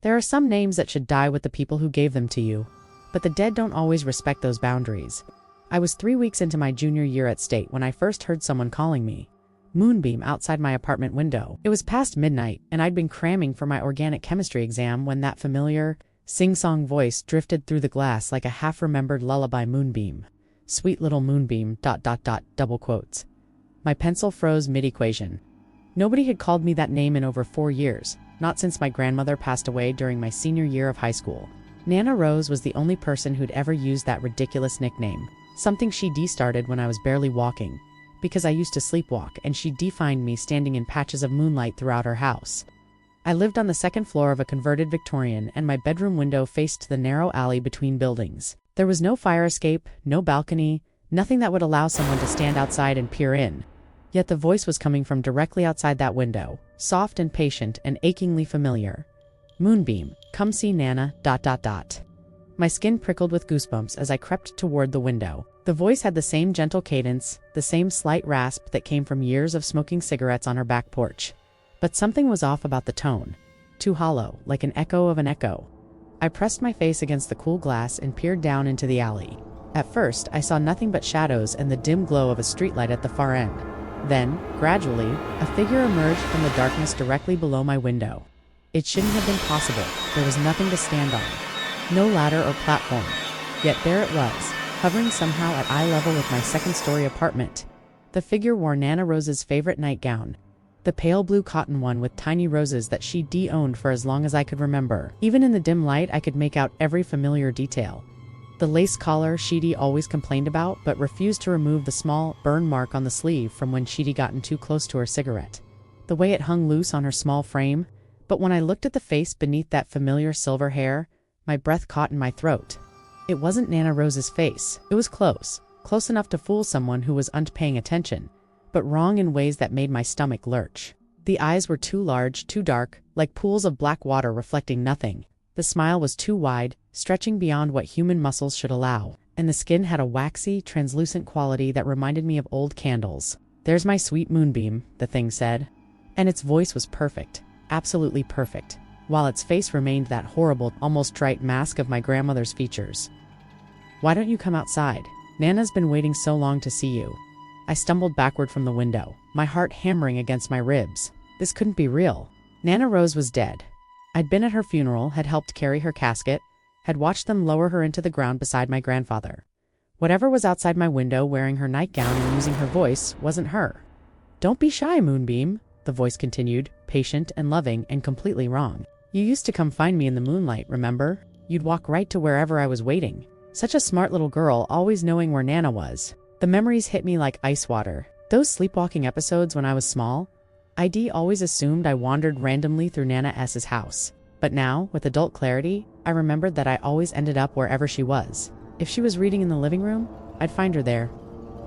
There are some names that should die with the people who gave them to you, but the dead don't always respect those boundaries. I was 3 weeks into my junior year at State when I first heard someone calling me Moonbeam outside my apartment window. It was past midnight, and I'd been cramming for my organic chemistry exam when that familiar, sing-song voice drifted through the glass like a half-remembered lullaby. Moonbeam. Sweet little Moonbeam, ... double quotes. My pencil froze mid-equation. Nobody had called me that name in over 4 years, not since my grandmother passed away during my senior year of high school. Nana Rose was the only person who'd ever used that ridiculous nickname, something she started when I was barely walking, because I used to sleepwalk, and she defined me standing in patches of moonlight throughout her house. I lived on the second floor of a converted Victorian, and my bedroom window faced the narrow alley between buildings. There was no fire escape, no balcony, nothing that would allow someone to stand outside and peer in. Yet the voice was coming from directly outside that window, soft and patient and achingly familiar. Moonbeam, come see Nana, ... My skin prickled with goosebumps as I crept toward the window. The voice had the same gentle cadence, the same slight rasp that came from years of smoking cigarettes on her back porch. But something was off about the tone. Too hollow, like an echo of an echo. I pressed my face against the cool glass and peered down into the alley. At first, I saw nothing but shadows and the dim glow of a streetlight at the far end. Then, gradually, a figure emerged from the darkness directly below my window. It shouldn't have been possible. There was nothing to stand on. No ladder or platform. Yet there it was, hovering somehow at eye level with my second-story apartment. The figure wore Nana Rose's favorite nightgown, the pale blue cotton one with tiny roses that she owned for as long as I could remember. Even in the dim light, I could make out every familiar detail. The lace collar Sheedy always complained about, but refused to remove the small, burn mark on the sleeve from when Sheedy gotten too close to her cigarette. The way it hung loose on her small frame. But when I looked at the face beneath that familiar silver hair, my breath caught in my throat. It wasn't Nana Rose's face. It was close enough to fool someone who was unpaying attention, but wrong in ways that made my stomach lurch. The eyes were too large, too dark, like pools of black water reflecting nothing. The smile was too wide, stretching beyond what human muscles should allow, and the skin had a waxy, translucent quality that reminded me of old candles. "There's my sweet Moonbeam," the thing said. And its voice was perfect, absolutely perfect, while its face remained that horrible, almost trite mask of my grandmother's features. "Why don't you come outside? Nana's been waiting so long to see you." I stumbled backward from the window, my heart hammering against my ribs. This couldn't be real. Nana Rose was dead. I'd been at her funeral, had helped carry her casket, had watched them lower her into the ground beside my grandfather. Whatever was outside my window wearing her nightgown and using her voice wasn't her. "Don't be shy, Moonbeam," the voice continued, patient and loving and completely wrong. "You used to come find me in the moonlight, remember? You'd walk right to wherever I was waiting. Such a smart little girl, always knowing where Nana was." The memories hit me like ice water. Those sleepwalking episodes when I was small, I'd always assumed I wandered randomly through Nana S's house. But now, with adult clarity, I remembered that I always ended up wherever she was. If she was reading in the living room, I'd find her there.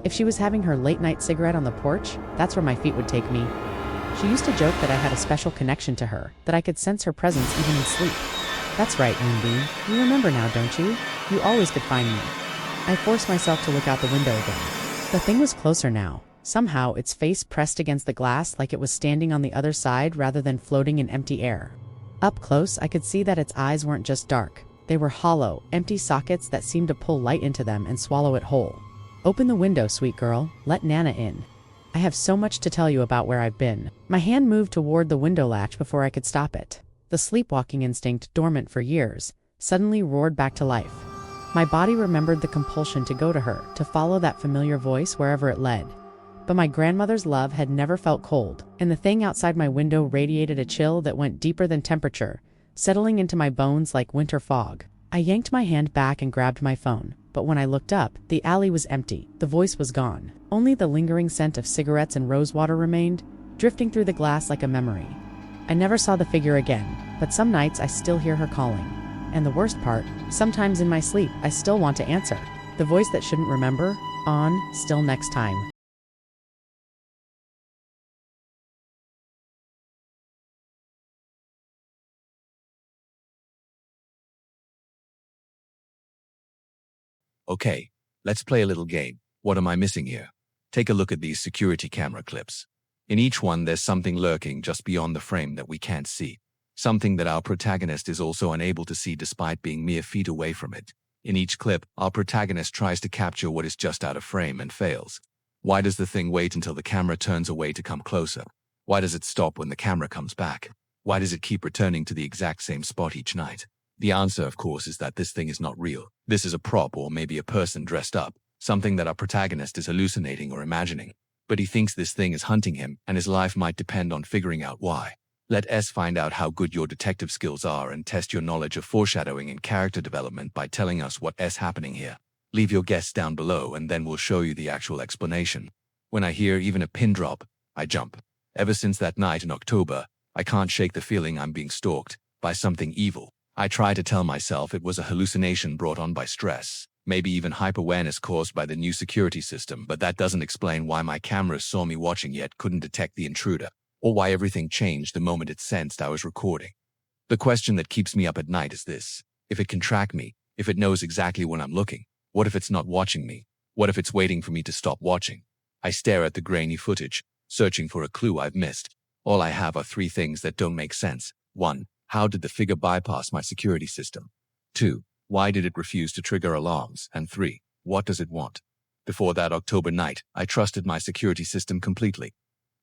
If she was having her late-night cigarette on the porch, that's where my feet would take me. She used to joke that I had a special connection to her, that I could sense her presence even in sleep. "That's right, Moonbeam. You remember now, don't you? You always could find me." I forced myself to look out the window again. The thing was closer now. Somehow, its face pressed against the glass like it was standing on the other side rather than floating in empty air. Up close, I could see that its eyes weren't just dark. They were hollow, empty sockets that seemed to pull light into them and swallow it whole. "Open the window, sweet girl. Let Nana in. I have so much to tell you about where I've been." My hand moved toward the window latch before I could stop it. The sleepwalking instinct, dormant for years, suddenly roared back to life. My body remembered the compulsion to go to her, to follow that familiar voice wherever it led. But my grandmother's love had never felt cold, and the thing outside my window radiated a chill that went deeper than temperature, settling into my bones like winter fog. I yanked my hand back and grabbed my phone, but when I looked up, the alley was empty, the voice was gone. Only the lingering scent of cigarettes and rosewater remained, drifting through the glass like a memory. I never saw the figure again, but some nights I still hear her calling. And the worst part, sometimes in my sleep, I still want to answer. The voice that shouldn't remember, on, still next time. Okay, let's play a little game. What am I missing here? Take a look at these security camera clips. In each one, there's something lurking just beyond the frame that we can't see. something that our protagonist is also unable to see despite being mere feet away from it. In each clip, our protagonist tries to capture what is just out of frame and fails. Why does the thing wait until the camera turns away to come closer? Why does it stop when the camera comes back? Why does it keep returning to the exact same spot each night? The answer, of course, is that this thing is not real. This is a prop or maybe a person dressed up, something that our protagonist is hallucinating or imagining. But he thinks this thing is hunting him, and his life might depend on figuring out why. Let S find out how good your detective skills are and test your knowledge of foreshadowing and character development by telling us what is happening here. Leave your guess down below and then we'll show you the actual explanation. When I hear even a pin drop, I jump. Ever since that night in October, I can't shake the feeling I'm being stalked by something evil. I try to tell myself it was a hallucination brought on by stress, maybe even hyper-awareness caused by the new security system, but that doesn't explain why my cameras saw me watching yet couldn't detect the intruder, or why everything changed the moment it sensed I was recording. The question that keeps me up at night is this: if it can track me, if it knows exactly when I'm looking, what if it's not watching me? What if it's waiting for me to stop watching? I stare at the grainy footage, searching for a clue I've missed. All I have are three things that don't make sense. 1. How did the figure bypass my security system? 2. Why did it refuse to trigger alarms? And 3. What does it want? Before that October night, I trusted my security system completely.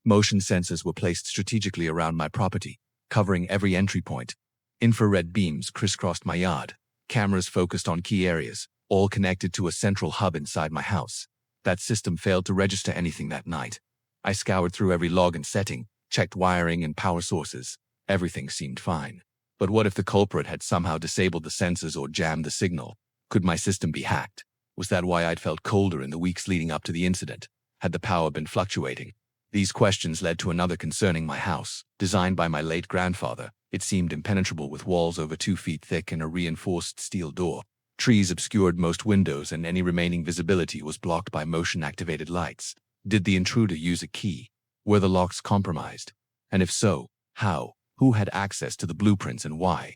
Motion sensors were placed strategically around my property, covering every entry point. Infrared beams crisscrossed my yard. Cameras focused on key areas, all connected to a central hub inside my house. That system failed to register anything that night. I scoured through every log and setting, checked wiring and power sources. Everything seemed fine. But what if the culprit had somehow disabled the sensors or jammed the signal? Could my system be hacked? Was that why I'd felt colder in the weeks leading up to the incident? Had the power been fluctuating? These questions led to another concerning my house. Designed by my late grandfather, it seemed impenetrable with walls over 2 feet thick and a reinforced steel door. Trees obscured most windows and any remaining visibility was blocked by motion-activated lights. Did the intruder use a key? Were the locks compromised? And if so, how? Who had access to the blueprints and why?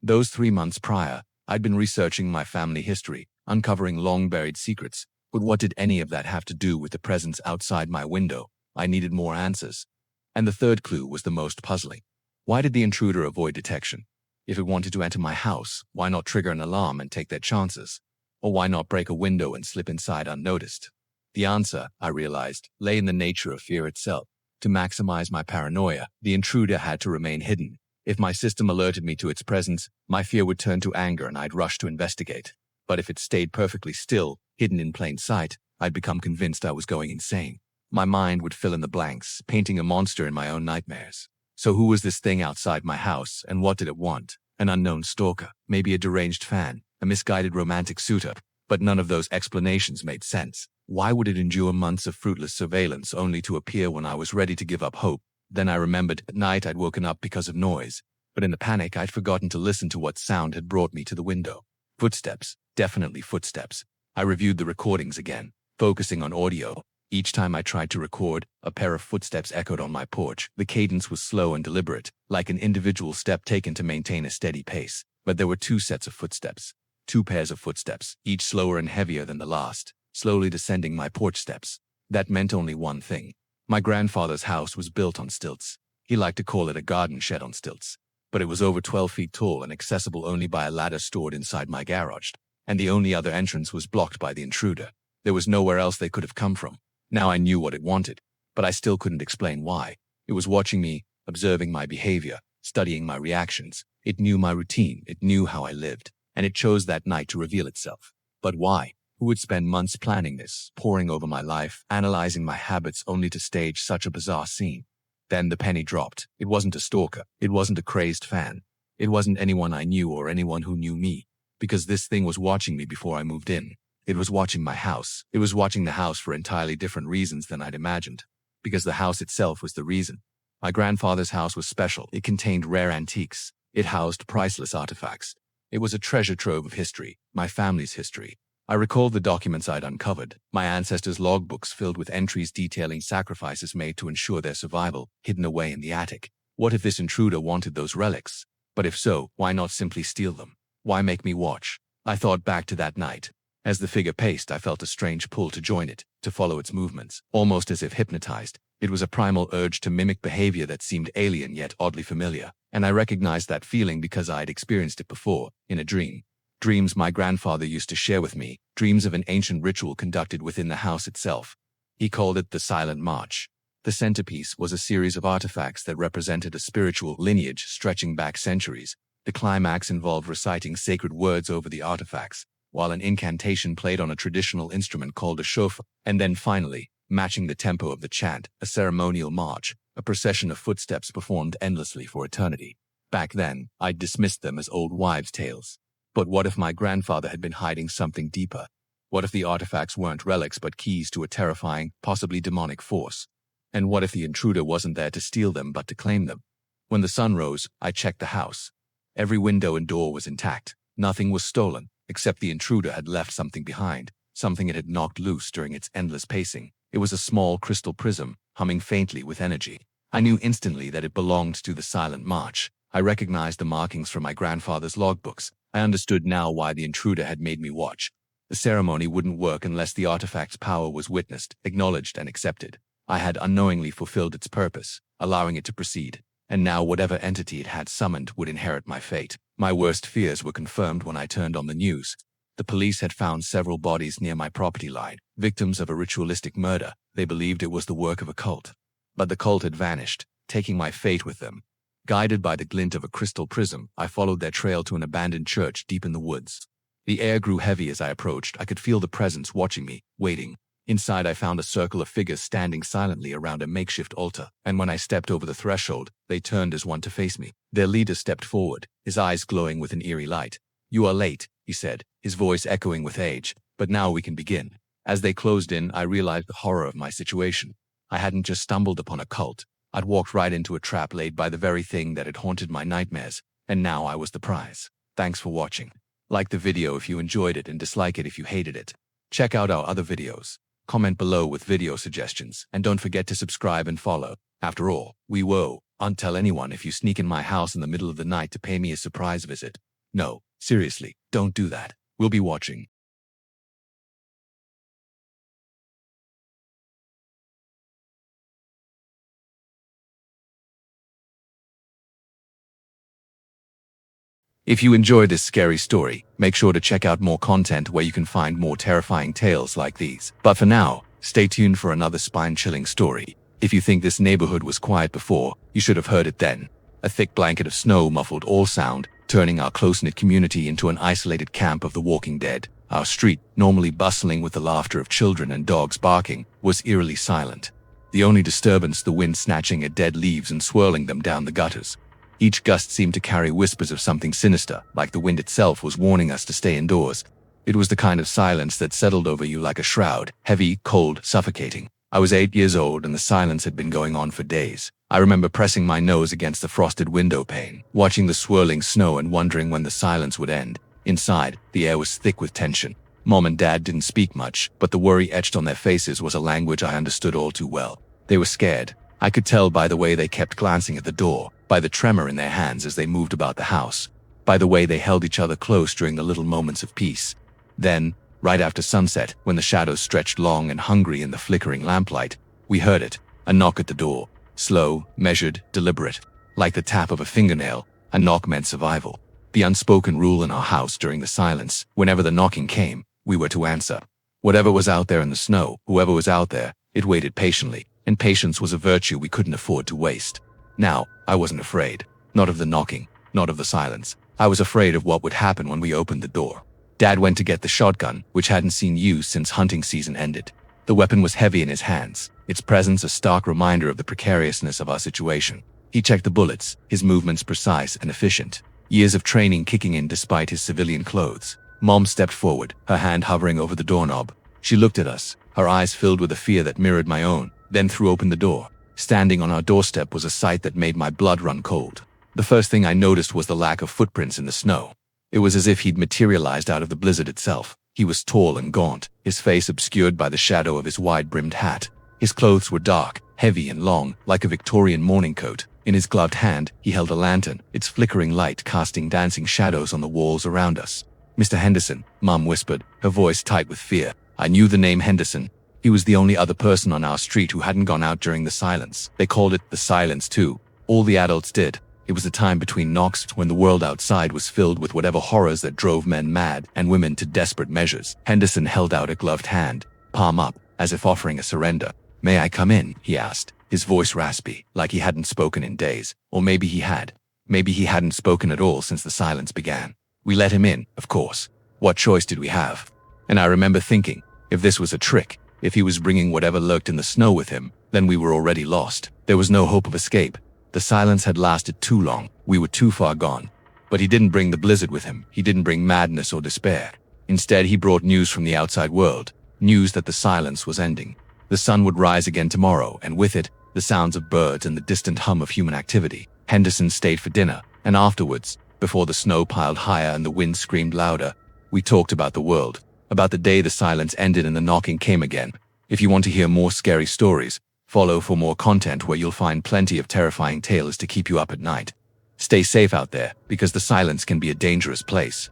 Those 3 months prior, I'd been researching my family history, uncovering long-buried secrets. But what did any of that have to do with the presence outside my window? I needed more answers. And the third clue was the most puzzling. Why did the intruder avoid detection? If it wanted to enter my house, why not trigger an alarm and take their chances? Or why not break a window and slip inside unnoticed? The answer, I realized, lay in the nature of fear itself. To maximize my paranoia, the intruder had to remain hidden. If my system alerted me to its presence, my fear would turn to anger and I'd rush to investigate. But if it stayed perfectly still, hidden in plain sight, I'd become convinced I was going insane. My mind would fill in the blanks, painting a monster in my own nightmares. So who was this thing outside my house, and what did it want? An unknown stalker, maybe a deranged fan, a misguided romantic suitor. But none of those explanations made sense. Why would it endure months of fruitless surveillance only to appear when I was ready to give up hope? Then I remembered at night I'd woken up because of noise. But in the panic, I'd forgotten to listen to what sound had brought me to the window. Footsteps, definitely footsteps. I reviewed the recordings again, focusing on audio. Each time I tried to record, a pair of footsteps echoed on my porch. The cadence was slow and deliberate, like an individual step taken to maintain a steady pace. But there were 2 sets of footsteps. 2 pairs of footsteps, each slower and heavier than the last, slowly descending my porch steps. That meant only one thing. My grandfather's house was built on stilts. He liked to call it a garden shed on stilts. But it was over 12 feet tall and accessible only by a ladder stored inside my garage. And the only other entrance was blocked by the intruder. There was nowhere else they could have come from. Now I knew what it wanted, but I still couldn't explain why. It was watching me, observing my behavior, studying my reactions. It knew my routine, it knew how I lived, and it chose that night to reveal itself. But why? Who would spend months planning this, poring over my life, analyzing my habits only to stage such a bizarre scene? Then the penny dropped. It wasn't a stalker. It wasn't a crazed fan. It wasn't anyone I knew or anyone who knew me. Because this thing was watching me before I moved in. It was watching my house. It was watching the house for entirely different reasons than I'd imagined. Because the house itself was the reason. My grandfather's house was special. It contained rare antiques. It housed priceless artifacts. It was a treasure trove of history, my family's history. I recalled the documents I'd uncovered, my ancestors' logbooks filled with entries detailing sacrifices made to ensure their survival, hidden away in the attic. What if this intruder wanted those relics? But if so, why not simply steal them? Why make me watch? I thought back to that night. As the figure paced, I felt a strange pull to join it, to follow its movements, almost as if hypnotized. It was a primal urge to mimic behavior that seemed alien yet oddly familiar, and I recognized that feeling because I had experienced it before, in a dream. Dreams my grandfather used to share with me, dreams of an ancient ritual conducted within the house itself. He called it the Silent March. The centerpiece was a series of artifacts that represented a spiritual lineage stretching back centuries. The climax involved reciting sacred words over the artifacts, while an incantation played on a traditional instrument called a shofar, and then finally, matching the tempo of the chant, a ceremonial march, a procession of footsteps performed endlessly for eternity. Back then, I'd dismissed them as old wives' tales. But what if my grandfather had been hiding something deeper? What if the artifacts weren't relics but keys to a terrifying, possibly demonic force? And what if the intruder wasn't there to steal them but to claim them? When the sun rose, I checked the house. Every window and door was intact. Nothing was stolen, except the intruder had left something behind, something it had knocked loose during its endless pacing. It was a small crystal prism, humming faintly with energy. I knew instantly that it belonged to the Silent March. I recognized the markings from my grandfather's logbooks. I understood now why the intruder had made me watch. The ceremony wouldn't work unless the artifact's power was witnessed, acknowledged, and accepted. I had unknowingly fulfilled its purpose, allowing it to proceed. And now whatever entity it had summoned would inherit my fate. My worst fears were confirmed when I turned on the news. The police had found several bodies near my property line, victims of a ritualistic murder. They believed it was the work of a cult. But the cult had vanished, taking my fate with them. Guided by the glint of a crystal prism, I followed their trail to an abandoned church deep in the woods. The air grew heavy as I approached. I could feel the presence watching me, waiting. Inside, I found a circle of figures standing silently around a makeshift altar, and when I stepped over the threshold, they turned as one to face me. Their leader stepped forward, his eyes glowing with an eerie light. "You are late," he said, his voice echoing with age, "but now we can begin." As they closed in, I realized the horror of my situation. I hadn't just stumbled upon a cult. I'd walked right into a trap laid by the very thing that had haunted my nightmares, and now I was the prize. Thanks for watching. Like the video if you enjoyed it and dislike it if you hated it. Check out our other videos. Comment below with video suggestions, and don't forget to subscribe and follow. After all, we won't tell anyone if you sneak in my house in the middle of the night to pay me a surprise visit. No, seriously, don't do that. We'll be watching. If you enjoyed this scary story, make sure to check out more content where you can find more terrifying tales like these. But for now, stay tuned for another spine-chilling story. If you think this neighborhood was quiet before, you should have heard it then. A thick blanket of snow muffled all sound, turning our close-knit community into an isolated camp of the walking dead. Our street, normally bustling with the laughter of children and dogs barking, was eerily silent. The only disturbance the wind snatching at dead leaves and swirling them down the gutters. Each gust seemed to carry whispers of something sinister, like the wind itself was warning us to stay indoors. It was the kind of silence that settled over you like a shroud, heavy, cold, suffocating. I was 8 years old and the silence had been going on for days. I remember pressing my nose against the frosted window pane, watching the swirling snow and wondering when the silence would end. Inside, the air was thick with tension. Mom and Dad didn't speak much, but the worry etched on their faces was a language I understood all too well. They were scared. I could tell by the way they kept glancing at the door, by the tremor in their hands as they moved about the house, by the way they held each other close during the little moments of peace. Then, right after sunset, when the shadows stretched long and hungry in the flickering lamplight, we heard it, a knock at the door. Slow, measured, deliberate. Like the tap of a fingernail, a knock meant survival. The unspoken rule in our house during the silence, whenever the knocking came, we were to answer. Whatever was out there in the snow, whoever was out there, it waited patiently, and patience was a virtue we couldn't afford to waste. Now, I wasn't afraid. Not of the knocking, not of the silence. I was afraid of what would happen when we opened the door. Dad went to get the shotgun, which hadn't seen use since hunting season ended. The weapon was heavy in his hands, its presence a stark reminder of the precariousness of our situation. He checked the bullets, his movements precise and efficient. Years of training kicking in despite his civilian clothes. Mom stepped forward, her hand hovering over the doorknob. She looked at us, her eyes filled with a fear that mirrored my own, then threw open the door. Standing on our doorstep was a sight that made my blood run cold. The first thing I noticed was the lack of footprints in the snow. It was as if he'd materialized out of the blizzard itself. He was tall and gaunt, his face obscured by the shadow of his wide-brimmed hat. His clothes were dark, heavy and long, like a Victorian morning coat. In his gloved hand, he held a lantern, its flickering light casting dancing shadows on the walls around us. Mr. Henderson, Mom whispered, her voice tight with fear. I knew the name Henderson. He was the only other person on our street who hadn't gone out during the silence. They called it the silence too. All the adults did. It was a time between knocks when the world outside was filled with whatever horrors that drove men mad and women to desperate measures. Henderson held out a gloved hand, palm up, as if offering a surrender. May I come in? He asked, his voice raspy, like he hadn't spoken in days. Or maybe he had. Maybe he hadn't spoken at all since the silence began. We let him in, of course. What choice did we have? And I remember thinking, if this was a trick, if he was bringing whatever lurked in the snow with him, then we were already lost. There was no hope of escape. The silence had lasted too long. We were too far gone. But he didn't bring the blizzard with him. He didn't bring madness or despair. Instead, he brought news from the outside world. News that the silence was ending. The sun would rise again tomorrow, and with it, the sounds of birds and the distant hum of human activity. Henderson stayed for dinner, and afterwards, before the snow piled higher and the wind screamed louder, we talked about the world, about the day the silence ended and the knocking came again. If you want to hear more scary stories, follow for more content where you'll find plenty of terrifying tales to keep you up at night. Stay safe out there, because the silence can be a dangerous place.